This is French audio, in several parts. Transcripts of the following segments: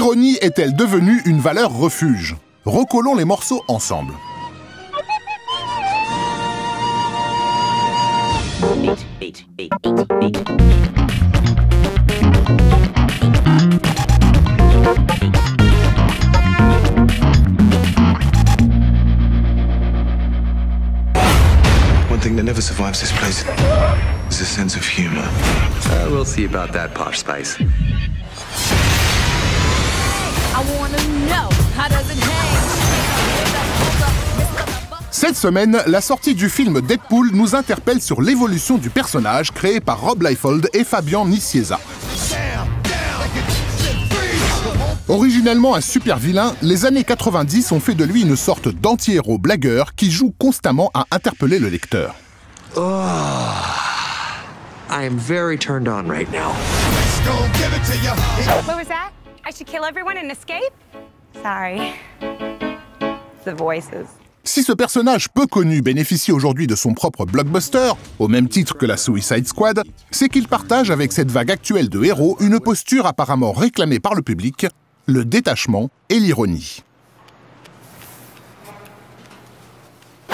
l'ironie est-elle devenue une valeur refuge? Recollons les morceaux ensemble. One thing that never survives this place is a sense of humor. We'll see about that, Posh Spice. I wanna know how does it hang? Cette semaine, la sortie du film Deadpool nous interpelle sur l'évolution du personnage créé par Rob Liefeld et Fabian Nicieza. Originellement un super vilain, les années 90 ont fait de lui une sorte d'anti-héros blagueur qui joue constamment à interpeller le lecteur. Oh, I am very turned on right now. What was that? I should kill everyone and escape? Sorry. It's the voices. Si ce personnage peu connu bénéficie aujourd'hui de son propre blockbuster, au même titre que la Suicide Squad, c'est qu'il partage avec cette vague actuelle de héros une posture apparemment réclamée par le public, le détachement et l'ironie.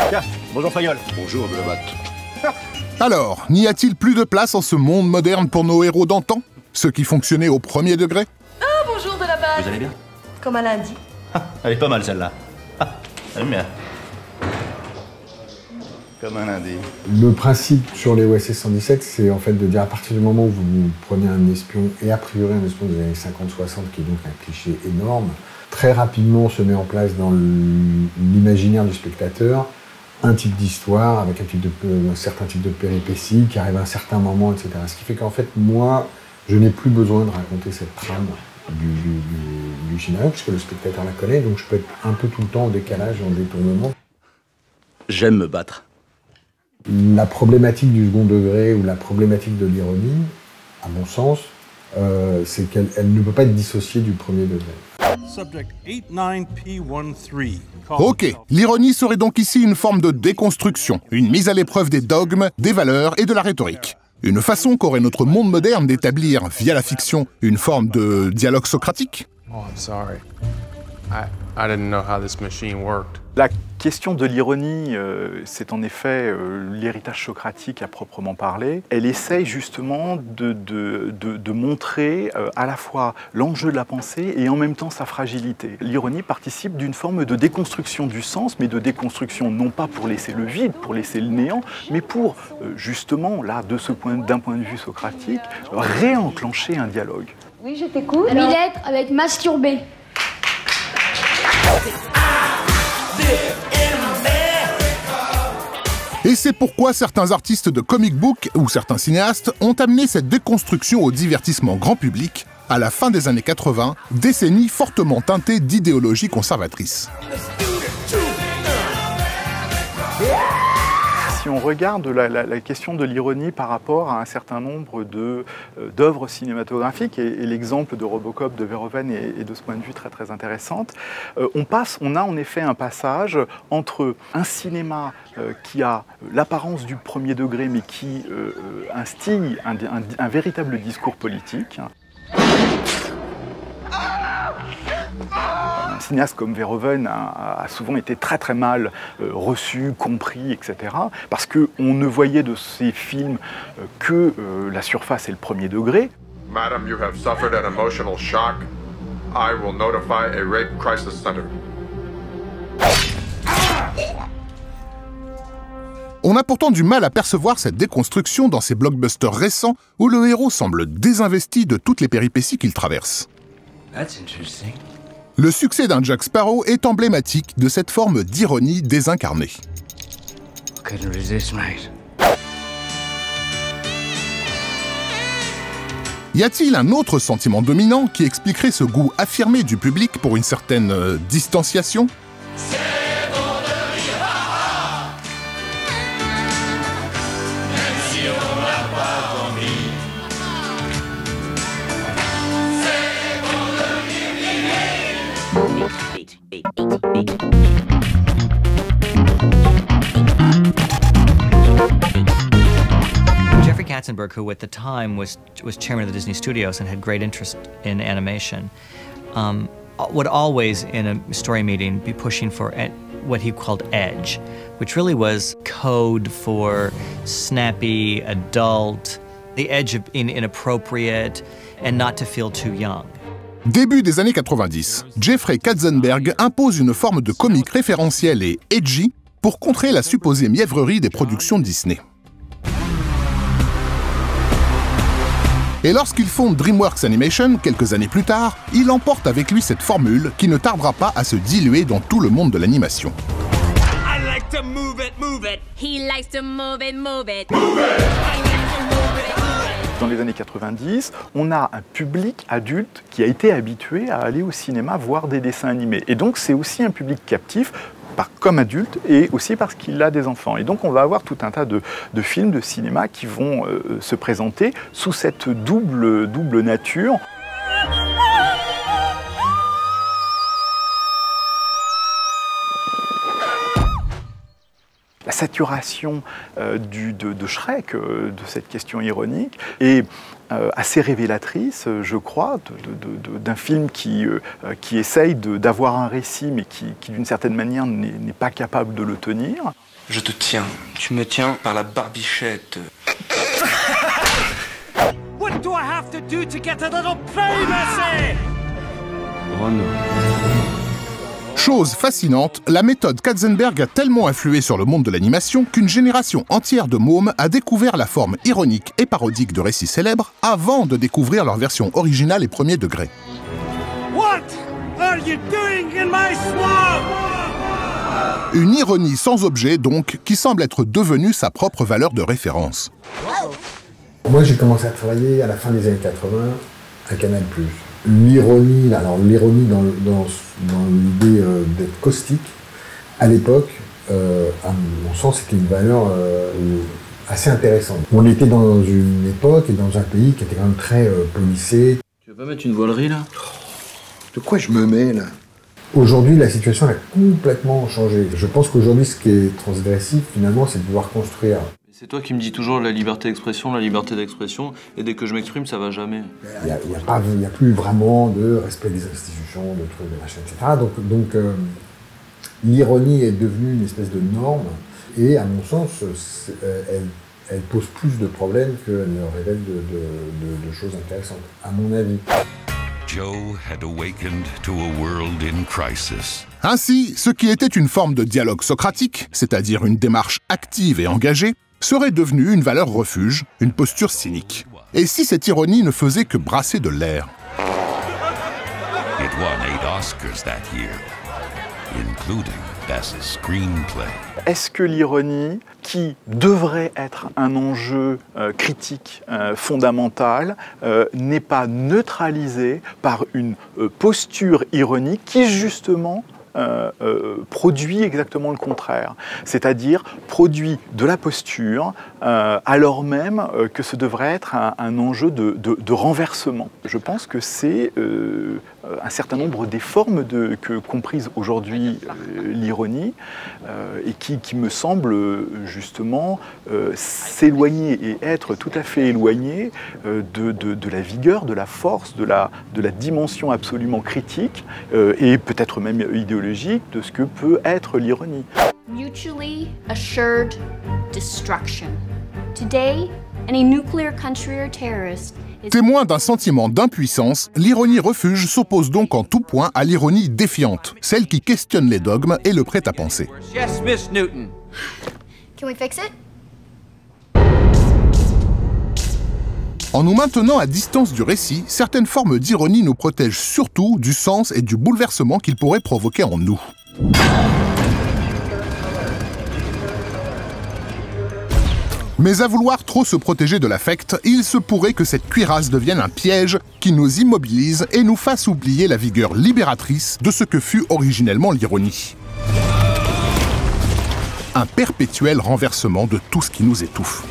Tiens, bonjour Fayol. Bonjour, de la batte. Alors, n'y a-t-il plus de place en ce monde moderne pour nos héros d'antan? Ceux qui fonctionnaient au premier degré? Ah, bonjour de la batte. Vous allez bien? Comme un lundi. Elle est pas mal celle-là. Elle aime bien. Comme un lundi. Le principe sur les OSS 117, c'est en fait de dire à partir du moment où vous prenez un espion, et a priori un espion des années 50-60, qui est donc un cliché énorme, très rapidement se met en place dans l'imaginaire du spectateur un type d'histoire avec un certain type de péripéties qui arrive à un certain moment, etc. Ce qui fait qu'en fait, moi, je n'ai plus besoin de raconter cette trame du scénario, puisque le spectateur la connaît, donc je peux être un peu tout le temps en décalage, en détournement. J'aime me battre. La problématique du second degré ou la problématique de l'ironie, à mon sens, c'est qu'elle ne peut pas être dissociée du premier degré. Ok, l'ironie serait donc ici une forme de déconstruction, une mise à l'épreuve des dogmes, des valeurs et de la rhétorique. Une façon qu'aurait notre monde moderne d'établir, via la fiction, une forme de dialogue socratique? Oh, I'm sorry. I didn't know how this machine worked. La question de l'ironie, c'est en effet l'héritage socratique à proprement parler. Elle essaye justement de montrer à la fois l'enjeu de la pensée et en même temps sa fragilité. L'ironie participe d'une forme de déconstruction du sens, mais de déconstruction non pas pour laisser le vide, pour laisser le néant, mais pour justement, là, d'un point de vue socratique, réenclencher un dialogue. Oui, je t'écoute. 8 lettres avec masturber. Et c'est pourquoi certains artistes de comic book ou certains cinéastes ont amené cette déconstruction au divertissement grand public à la fin des années 80, décennie fortement teintée d'idéologie conservatrice. Si on regarde la question de l'ironie par rapport à un certain nombre d'œuvres cinématographiques, et l'exemple de Robocop de Verhoeven est de ce point de vue très très intéressante, on a en effet un passage entre un cinéma qui a l'apparence du premier degré mais qui instille un véritable discours politique. Un cinéaste comme Verhoeven a souvent été très très mal reçu, compris, etc. Parce qu'on ne voyait de ces films que la surface et le premier degré. Madam, you have suffered an emotional shock. I will notify a rape crisis center. On a pourtant du mal à percevoir cette déconstruction dans ces blockbusters récents où le héros semble désinvesti de toutes les péripéties qu'il traverse. That's interesting. Le succès d'un Jack Sparrow est emblématique de cette forme d'ironie désincarnée. Couldn't resist, mate. Y a-t-il un autre sentiment dominant qui expliquerait ce goût affirmé du public pour une certaine distanciation ? Jeffrey Katzenberg, who at the time was chairman of the Disney Studios and had great interest in animation, would always, in a story meeting, be pushing for what he called edge, which really was code for snappy, adult, the edge of being inappropriate, and not to feel too young. Début des années 90, Jeffrey Katzenberg impose une forme de comique référentiel et edgy pour contrer la supposée mièvrerie des productions Disney. Et lorsqu'il fonde DreamWorks Animation, quelques années plus tard, il emporte avec lui cette formule qui ne tardera pas à se diluer dans tout le monde de l'animation. Dans les années 90, on a un public adulte qui a été habitué à aller au cinéma voir des dessins animés. Et donc c'est aussi un public captif, comme adulte et aussi parce qu'il a des enfants. Et donc on va avoir tout un tas de films de cinéma qui vont se présenter sous cette double nature. La saturation de Shrek, de cette question ironique, est assez révélatrice, je crois, d'un film qui essaye d'avoir un récit, mais qui d'une certaine manière, n'est pas capable de le tenir. Je te tiens. Tu me tiens par la barbichette. What do I have to do to get a little privacy? Renaud. Chose fascinante, la méthode Katzenberg a tellement influé sur le monde de l'animation qu'une génération entière de mômes a découvert la forme ironique et parodique de récits célèbres avant de découvrir leur version originale et premier degré. What are you doing in my swamp? Une ironie sans objet, donc, qui semble être devenue sa propre valeur de référence. Moi, j'ai commencé à travailler à la fin des années 80 à Canal+. L'ironie, alors l'ironie dans l'idée d'être caustique, à l'époque, à mon sens, c'était une valeur assez intéressante. On était dans une époque et dans un pays qui était quand même très policé. Tu veux pas mettre une voilerie là? De quoi je me mets là? Aujourd'hui, la situation a complètement changé. Je pense qu'aujourd'hui, ce qui est transgressif, finalement, c'est de pouvoir construire. C'est toi qui me dis toujours la liberté d'expression, et dès que je m'exprime, ça va jamais. Il n'y a plus vraiment de respect des institutions, de trucs, de machin, etc. Donc l'ironie est devenue une espèce de norme, et à mon sens, elle pose plus de problèmes qu'elle ne révèle de choses intéressantes, à mon avis. Joe had awakened to a world in crisis. Ainsi, ce qui était une forme de dialogue socratique, c'est-à-dire une démarche active et engagée, serait devenu une valeur refuge, une posture cynique. Et si cette ironie ne faisait que brasser de l'air? It won 8 Oscars that year, including Best Screenplay. Est-ce que l'ironie, qui devrait être un enjeu critique fondamental, n'est pas neutralisée par une posture ironique qui, justement, produit exactement le contraire, c'est-à-dire produit de la posture alors même que ce devrait être un enjeu de renversement. Je pense que c'est un certain nombre des formes que comprise aujourd'hui l'ironie et qui me semble justement s'éloigner et être tout à fait éloigné de la vigueur, de la force, de la dimension absolument critique et peut-être même idéologique de ce que peut être l'ironie. Mutually assured destruction. Today, any nuclear country or terrorist is... Témoin d'un sentiment d'impuissance, l'ironie refuge s'oppose donc en tout point à l'ironie défiante, celle qui questionne les dogmes et le prêt-à-penser. Yes, Miss Newton. Can we fix it? En nous maintenant à distance du récit, certaines formes d'ironie nous protègent surtout du sens et du bouleversement qu'il pourrait provoquer en nous. Mais à vouloir trop se protéger de l'affect, il se pourrait que cette cuirasse devienne un piège qui nous immobilise et nous fasse oublier la vigueur libératrice de ce que fut originellement l'ironie. Un perpétuel renversement de tout ce qui nous étouffe.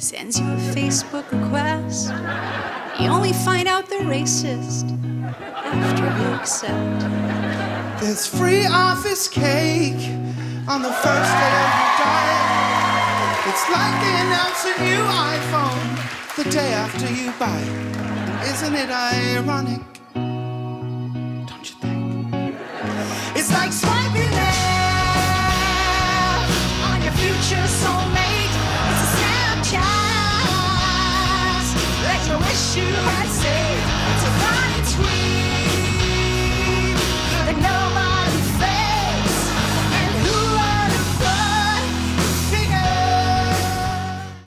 sends you a Facebook request. You only find out they're racist after you accept. There's free office cake on the first day of your diet. It's like they announce a new iPhone the day after you buy it. And isn't it ironic? Don't you think? It's like swiping left on your future soulmate. It's a Snapchat that you wish you had